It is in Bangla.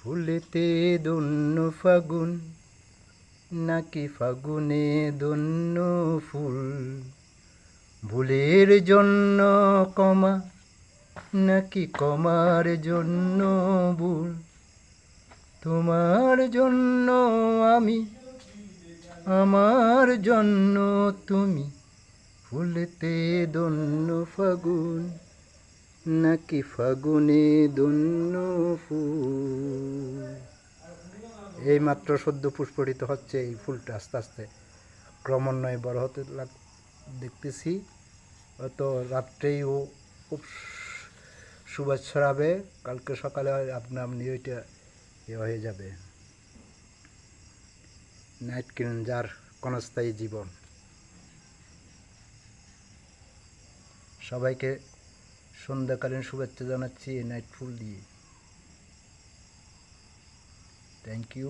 ফুলেতে দন্য ফাগুন নাকি ফাগুনে দন্য ফুল, ভুলের জন্য কমা নাকি কমার জন্য ভুল, তোমার জন্য আমি, আমার জন্য তুমি, ফুলেতে দন্য ফাগুন নাকি ফাগুনে দন্য ফুল। এই মাত্র সদ্য পুষ্পরিত হচ্ছে এই ফুলটা, আস্তে আস্তে ক্রমান্বয়ে বড় হতে দেখতেছি। হয়তো রাত্রেই ও খুব সুবাস ছড়াবে, কালকে সকালে আপনা আপনি ওইটা হয়ে যাবে। নাইট ক্লিনজার ক্ষণস্থায়ী জীবন। সবাইকে সন্ধ্যাকালীন শুভেচ্ছা জানাচ্ছি এই নাইট ফুল দিয়ে। Thank you.